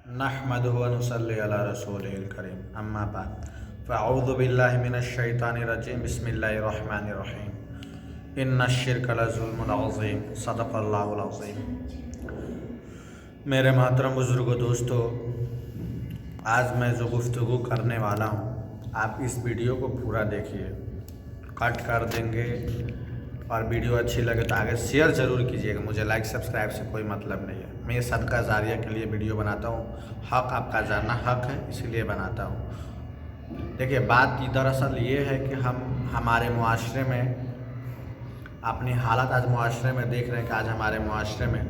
नहमदुहु व नुसल्ली अला रसूलिल करीम अम्मा बाद फ़अऊज़ु बिल्लाहि मिनश शैतानिर रजीम बिस्मिल्लाहिर रहमानिर रहीम इन्नश शिर्क लज़ुल्मुन अज़ीम सदक़ल्लाहुल अज़ीम। मेरे मोहतरम बुज़ुर्गों, दोस्तों, आज मैं जो गुफ्तगू करने वाला हूँ, आप इस वीडियो को पूरा देखिए, कट कर देंगे और वीडियो अच्छी लगे तो आगे शेयर ज़रूर कीजिएगा। मुझे लाइक सब्सक्राइब से कोई मतलब नहीं है। मैं ये सदका जारिया के लिए वीडियो बनाता हूँ। हक़ आपका जानना हक़ है, इसलिए बनाता हूँ। देखिए, बात दरअसल ये है कि हम हमारे मुआशरे में अपनी हालत आज मुआशरे में देख रहे हैं कि आज हमारे मुआशरे में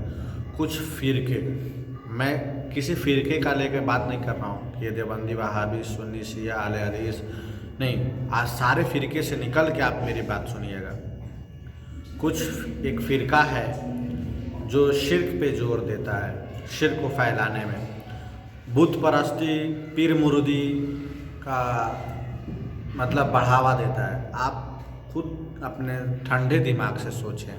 कुछ फ़िरके, मैं किसी फ़िरके का लेकर बात नहीं कर रहा हूँ कि ये देवबंदी, वहाबी, सुन्नी, शिया, आले हदीस नहीं, आज सारे फ़िरके से निकल के आप मेरी बात सुनिएगा। कुछ एक फ़िरका है जो शिर्क पे जोर देता है, शिर्क को फैलाने में, बुत परस्ती, पीर मुर्दी का मतलब बढ़ावा देता है। आप खुद अपने ठंडे दिमाग से सोचें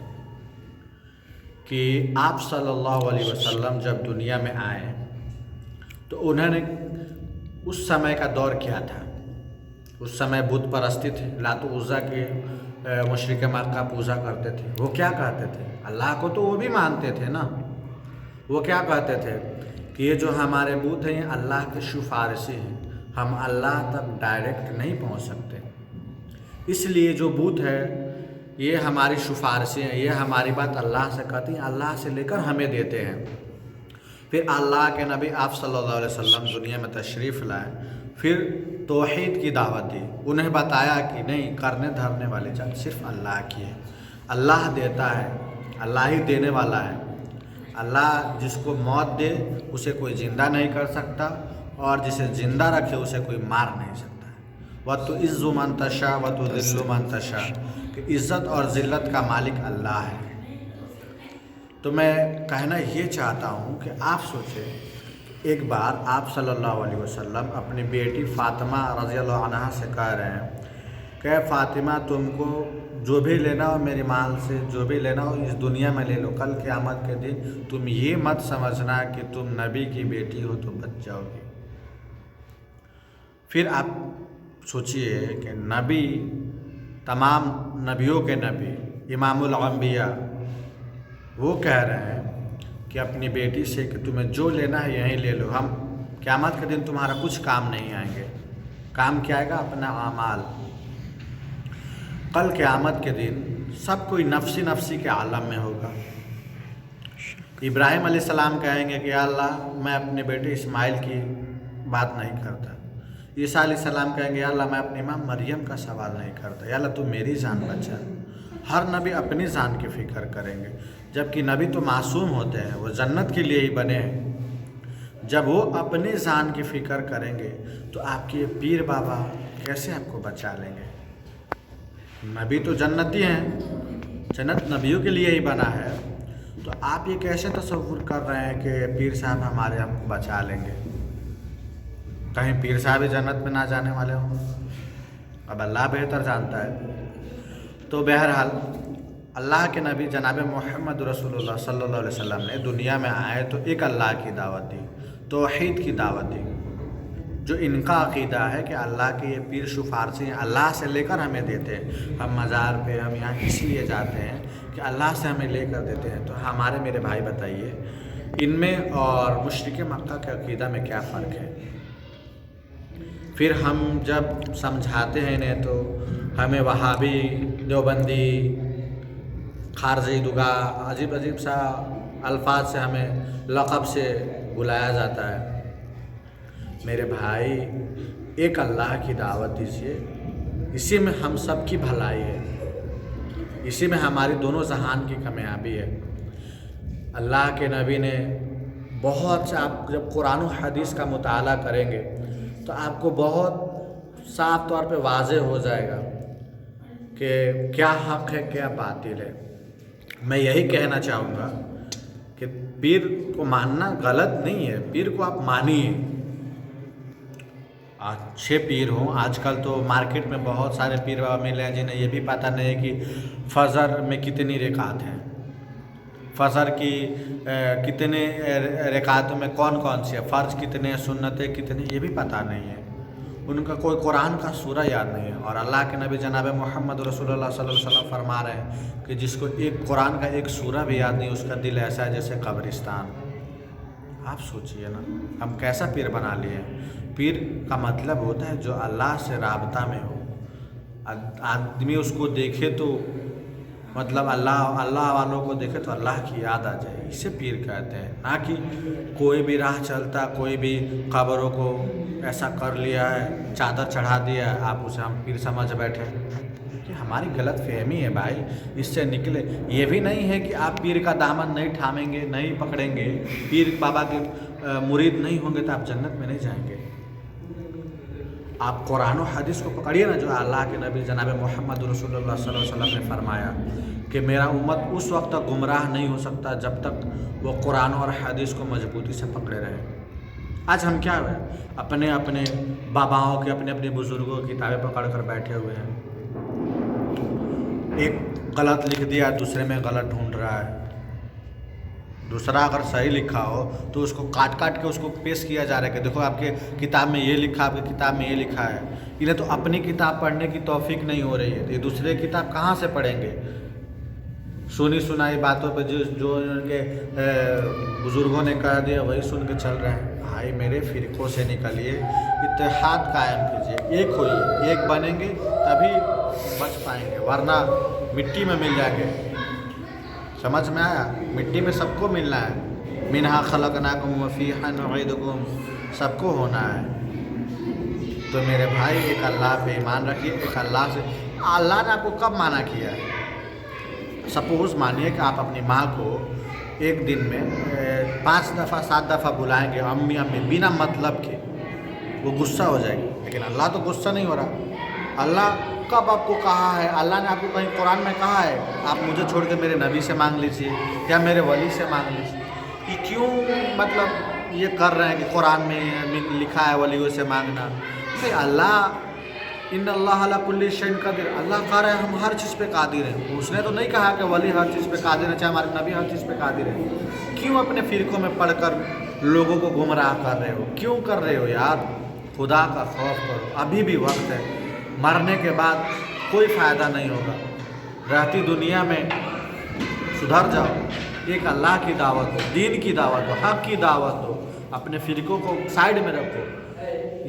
कि आप सल्लल्लाहु अलैहि वसल्लम जब दुनिया में आए तो उन्होंने उस समय का दौर क्या था। उस समय बुत परस्ती थी, लात उज़्ज़ा के मुशरिक मक्का पूजा करते थे। वो क्या कहते थे? अल्लाह को तो वो भी मानते थे ना। वो क्या कहते थे कि ये जो हमारे बुत हैं ये अल्लाह के सिफारिशी हैं, हम अल्लाह तक डायरेक्ट नहीं पहुंच सकते, इसलिए जो बुत है ये हमारी सिफारिशी हैं, ये हमारी बात अल्लाह से कहती हैं, अल्लाह से लेकर हमें देते हैं। फिर अल्लाह के नबी आप सल्लल्लाहु अलैहि वसल्लम दुनिया में तशरीफ़ लाए, फिर तौहीद की दावत दी। उन्हें बताया कि नहीं, करने धरने वाली जात सिर्फ अल्लाह की है, अल्लाह देता है, अल्लाह ही देने वाला है। अल्लाह जिसको मौत दे उसे कोई ज़िंदा नहीं कर सकता, और जिसे ज़िंदा रखे उसे कोई मार नहीं सकता। व तो इज़्ज़ु मन तशा व तो ज़िल्लु मन तशा, कि इज़्ज़त और ज़िल्लत का मालिक अल्लाह है। तो मैं कहना ये चाहता हूँ कि आप सोचें, एक बार आप सल्लल्लाहु अलैहि वसल्लम अपनी बेटी फ़ातिमा रज़ियल्लाहु अन्हा से कह रहे हैं कि फ़ातिमा, तुमको जो भी लेना हो मेरी माल से, जो भी लेना हो इस दुनिया में ले लो, कल क़यामत के दिन तुम ये मत समझना कि तुम नबी की बेटी हो तो बच जाओगी। फिर आप सोचिए कि नबी, तमाम नबियों के नबी, इमामुल अंबिया, वो कह रहे हैं कि अपनी बेटी से कि तुम्हें जो लेना है यहीं ले लो, हम क़यामत के दिन तुम्हारा कुछ काम नहीं आएंगे। काम क्या आएगा? अपना आमाल। कल क़यामत के दिन सब कोई नफसी नफसी के आलम में होगा। इब्राहिम अलैहिस्सलाम कहेंगे कि या अल्लाह, मैं अपने बेटे इस्माइल की बात नहीं करता। ईसा अलैहिस्सलाम कहेंगे या अल्लाह, मैं अपनी माँ मरियम का सवाल नहीं करता, या अल्लाह तू मेरी जान बचा। हर नबी अपनी जान की फ़िक्र करेंगे, जबकि नबी तो मासूम होते हैं, वो जन्नत के लिए ही बने हैं। जब वो अपनी जान की फ़िक्र करेंगे तो आपके ये पीर बाबा कैसे आपको बचा लेंगे? नबी तो जन्नती हैं, जन्नत नबियों के लिए ही बना है, तो आप ये कैसे तसव्वुर कर रहे हैं कि पीर साहब हमारे हमको बचा लेंगे? कहीं पीर साहब ही जन्नत में ना जाने वाले हों? अब अल्लाह बेहतर जानता है। तो बहरहाल अल्लाह के नबी जनाब मोहम्मद रसूलुल्लाह सल्लल्लाहु अलैहि वसल्लम ने दुनिया में आए तो एक अल्लाह की दावत दी, तौहीद की दावत दी, जो इनका अक़ीदा है कि अल्लाह के ये पीर सिफारिशी हैं, अल्लाह से लेकर हमें देते हैं। हम मज़ार पे, हम यहाँ इसलिए जाते हैं कि अल्लाह से हमें लेकर देते हैं। तो हमारे मेरे भाई बताइए, इनमें और मुशरिक मक्का के अक़ीदा में क्या फ़र्क है? फिर हम जब समझाते हैं इन्हें तो हमें वहाबी, देवबंदी, खारजी, दुगा, अजीब अजीब सा अल्फाज से हमें लक़ब से बुलाया जाता है। मेरे भाई, एक अल्लाह की दावत दीजिए, इसी में हम सब की भलाई है, इसी में हमारी दोनों जहान की कामयाबी है। अल्लाह के नबी ने बहुत से, आप जब कुरान और हदीस का मुताला करेंगे तो आपको बहुत साफ तौर पे वाज़े हो जाएगा कि क्या हक़ है, क्या बातिल है। मैं यही कहना चाहूँगा कि पीर को मानना गलत नहीं है, पीर को आप मानिए, अच्छे पीर हों। आजकल तो मार्केट में बहुत सारे पीर बाबा मिले हैं जिन्हें ये भी पता नहीं है कि फ़जर में कितनी रकात हैं। फजर की कितने रकातों में कौन कौन सी है, फ़र्ज कितने हैं, सुन्नतें कितनी, ये भी पता नहीं है। उनका कोई कुरान का सूरा याद नहीं है। और अल्लाह के नबी जनाब मोहम्मद रसूलुल्लाह सल्लल्लाहु अलैहि वसल्लम फरमा रहे हैं कि जिसको एक कुरान का एक सूरा भी याद नहीं, उसका दिल ऐसा है जैसे कब्रिस्तान। आप सोचिए ना, हम कैसा पीर बना लिए हैं। पीर का मतलब होता है जो अल्लाह से राबता में हो। आदमी उसको देखे तो मतलब अल्लाह वालों को देखे तो अल्लाह की याद आ जाए, इसे पीर कहते हैं। ना कि कोई भी राह चलता, कोई भी खबरों को ऐसा कर लिया है, चादर चढ़ा दिया है, आप उसे हम पीर समझ बैठे। कि हमारी गलत फहमी है भाई, इससे निकले। ये भी नहीं है कि आप पीर का दामन नहीं थामेंगे, नहीं पकड़ेंगे, पीर बाबा के मुरीद नहीं होंगे तो आप जन्नत में नहीं जाएंगे। आप कुरान और हदीस को पकड़िए ना, जो अल्लाह के नबी जनाब मोहम्मद रसूलुल्लाह सल्लल्लाहु अलैहि वसल्लम ने फरमाया कि मेरा उम्मत उस वक्त तक गुमराह नहीं हो सकता जब तक वो कुरान और हदीस को मजबूती से पकड़े रहे। आज हम क्या हुए, अपने अपने बाबाओं के, अपने अपने बुज़ुर्गों की किताबें पकड़ कर बैठे हुए हैं। एक गलत लिख दिया, दूसरे में गलत ढूंढ रहा है। दूसरा अगर सही लिखा हो तो उसको काट काट के उसको पेश किया जा रहा है कि देखो आपके किताब में ये लिखा, आपकी किताब में ये लिखा है। इन्हें तो अपनी किताब पढ़ने की तौफीक नहीं हो रही है, तो ये दूसरे किताब कहाँ से पढ़ेंगे। सुनी सुनाई बातों पे जो उनके बुज़ुर्गों ने कह दिया वही सुन के चल रहे हैं। भाई मेरे फ़िरक़ों से निकलिए, इत्तेहाद कायम कीजिए, एक होइए, एक बनेंगे तभी बच पाएंगे, वरना मिट्टी में मिल जाएंगे। समझ में आया, मिट्टी में सबको मिलना है। मिनहा खलकनाकुम व फीहा नुईदुकुम, सबको होना है। तो मेरे भाई एक अल्लाह पे ईमान रखिए, एक अल्लाह से। अल्लाह ने आपको कब माना किया है। सपोज़ मानिए कि आप अपनी माँ को एक दिन में 5 दफ़ा 7 दफ़ा बुलाएंगे अम्मी अम्मी, बिना मतलब के, वो गुस्सा हो जाएगी। लेकिन अल्लाह तो गुस्सा नहीं हो रहा। अल्लाह कब आपको कहा है, अल्लाह ने आपको कहीं कुरान में कहा है आप मुझे छोड़ के मेरे नबी से मांग लीजिए या मेरे वली से मांग लीजिए। कि क्यों मतलब ये कर रहे हैं कि कुरान में लिखा है वलियों से मांगना। भाई अल्लाह इन्नल्लाह अला कुल्ली शैइन क़दीर, अल्लाह कह रहा है हम हर चीज़ पे कादिर हैं। उसने तो नहीं कहा कि वली हर चीज़ पे कादिर है, चाहे हमारे नबी हर चीज़ पे कादिर है। क्यों अपने फ़िरक़ों में पढ़कर लोगों को गुमराह कर रहे हो, क्यों कर रहे हो यार। खुदा का खौफ करो, अभी भी वक्त है। मरने के बाद कोई फ़ायदा नहीं होगा। रहती दुनिया में सुधर जाओ, एक अल्लाह की दावत हो, दीन की दावत हो, हक़ की दावत हो। अपने फ़िरक़ों को साइड में रखो।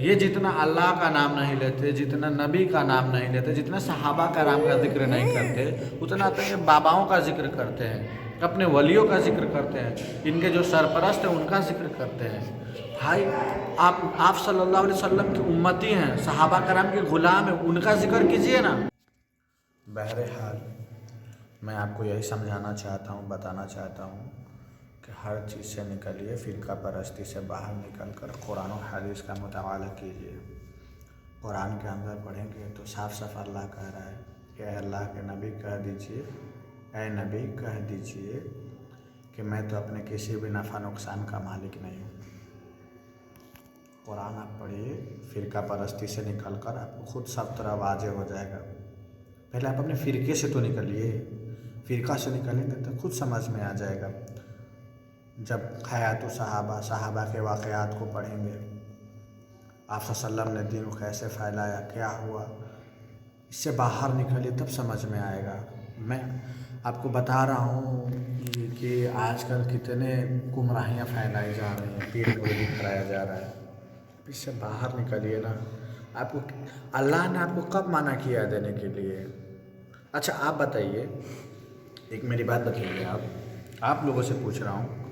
ये जितना अल्लाह का नाम नहीं लेते, जितना नबी का नाम नहीं लेते, जितना सहाबा का नाम का जिक्र नहीं करते, उतना तो ये बाबाओं का जिक्र करते हैं, अपने वलियों का जिक्र करते हैं, इनके जो सरपरस्त हैं उनका जिक्र करते हैं। भाई आप सल्लल्लाहु अलैहि वसल्लम की उम्मती हैं, सहाबा कराम के ग़ुलाम हैं, उनका जिक्र कीजिए ना। बहरहाल मैं आपको यही समझाना चाहता हूँ, बताना चाहता हूँ कि हर चीज़ से निकलिए, फ़िरका परस्ती से बाहर निकल कर कुरान और हदीस का मुताला कीजिए। कुरान के अंदर पढ़ेंगे तो साफ साफ अल्लाह कह रहा है कि अल्लाह के नबी कह दीजिए, ऐ नबी कह दीजिए कि मैं तो अपने किसी भी नफ़ा नुकसान का मालिक नहीं हूँ। कुरान आप पढ़िए, फ़िरका परस्ती से निकल कर आपको खुद सब तरह वाज़े हो जाएगा। पहले आप अपने फ़िरके से तो निकलिए, फ़िरका से निकलेंगे तो खुद समझ में आ जाएगा। जब हयात सहाबा के वाक़यात को पढ़ेंगे, आप सल्लल्लाहु अलैहि वसल्लम ने दीन को कैसे फैलाया, क्या हुआ, इससे बाहर निकलिए तब समझ में आएगा। मैं आपको बता रहा हूँ कि आजकल कितने गुमराहियाँ फैलाई जा रही हैं, पीर को दिखाया जा रहा है। इससे बाहर निकलिए ना। आपको अल्लाह ने आपको कब मना किया देने के लिए। अच्छा आप बताइए, एक मेरी बात बताइए, आप लोगों से पूछ रहा हूँ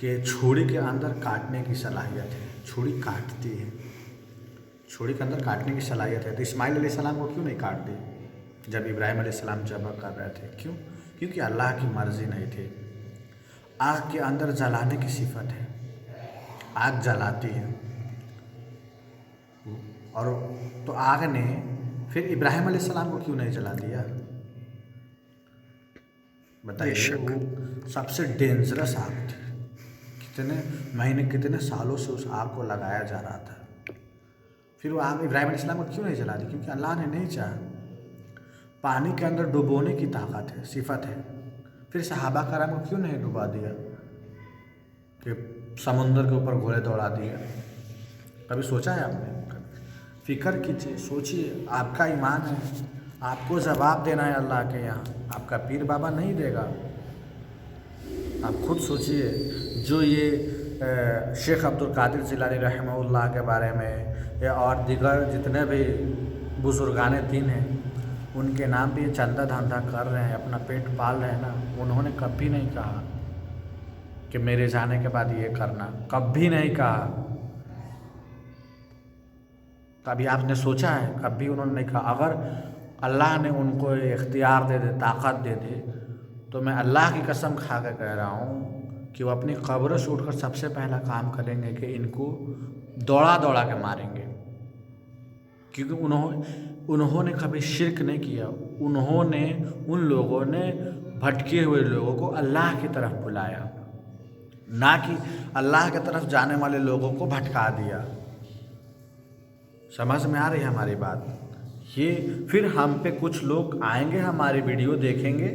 कि छुरी के अंदर काटने की सलाहियत है, छुरी काटती है, छुरी के अंदर काटने की सलाहियत है, तो इस्माइल अलैहिस्सलाम को क्यों नहीं काट दी जब इब्राहिम अलैहिस्सलाम ज़बह कर रहे थे। क्यों? क्योंकि अल्लाह की मर्ज़ी नहीं थी। आग के अंदर जलाने की सिफत है, आग जलाती है। और तो आग ने फिर इब्राहिम अलैहिस्सलाम को क्यों नहीं जला दिया बताइए। वो सबसे डेंजरस आग थी, कितने महीने कितने सालों से उस आग को लगाया जा रहा था। फिर वो आग इब्राहिम अलैहिस्सलाम को क्यों नहीं जला दी, क्योंकि अल्लाह ने नहीं चाहा। पानी के अंदर डुबोने की ताकत है, सिफत है, फिर सहाबा करम को क्यों नहीं डुबा दिया कि समुंदर के ऊपर घोड़े दौड़ा दिए? कभी सोचा है आपने? फिक्र कीजिए, सोचिए, आपका ईमान है, आपको जवाब देना है अल्लाह के यहाँ, आपका पीर बाबा नहीं देगा। आप खुद सोचिए, जो ये शेख अब्दुल कादिर जिलानी रहमहुल्लाह के बारे में या और दिगर जितने भी बुजुर्गान दीन हैं, उनके नाम पे ये चंदा धंधा कर रहे हैं, अपना पेट पाल रहे हैं ना, उन्होंने कभी नहीं कहा कि मेरे जाने के बाद ये करना, कभी नहीं कहा। कभी आपने सोचा है? कभी उन्होंने नहीं कहा। अगर अल्लाह ने उनको इख्तियार दे दे, ताकत दे दे, तो मैं अल्लाह की कसम खा कर कह रहा हूँ कि वो अपनी कब्र से उठकर सबसे पहला काम करेंगे कि इनको दौड़ा दौड़ा के मारेंगे, क्योंकि उन्होंने कभी शिरक नहीं किया। उन्होंने उन लोगों ने भटके हुए लोगों को अल्लाह की तरफ बुलाया, ना कि अल्लाह की तरफ जाने वाले लोगों को भटका दिया। समझ में आ रही है हमारी बात? ये फिर हम पे कुछ लोग आएंगे, हमारी वीडियो देखेंगे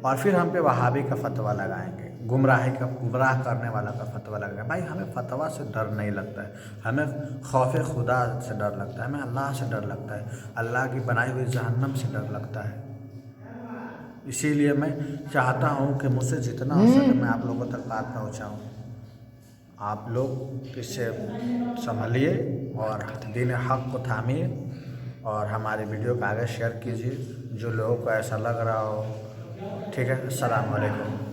और फिर हम पे वहाबी का फतवा लगाएंगे, गुमराह करने वाला का फतवा लगाएंगे। भाई हमें फतवा से डर नहीं लगता है, हमें खौफ खुदा से डर लगता है, हमें अल्लाह से डर लगता है, अल्लाह की बनाई हुई जहन्नम से डर लगता है। इसीलिए मैं चाहता हूँ कि मुझसे जितना हो सके मैं आप लोगों तक बात पहुँचाऊँ। आप लोग इससे संभलिए और दीन हक़ को थामिए और हमारी वीडियो को आगे शेयर कीजिए जो लोगों को ऐसा लग रहा हो। ठीक है, अस्सलाम वालेकुम।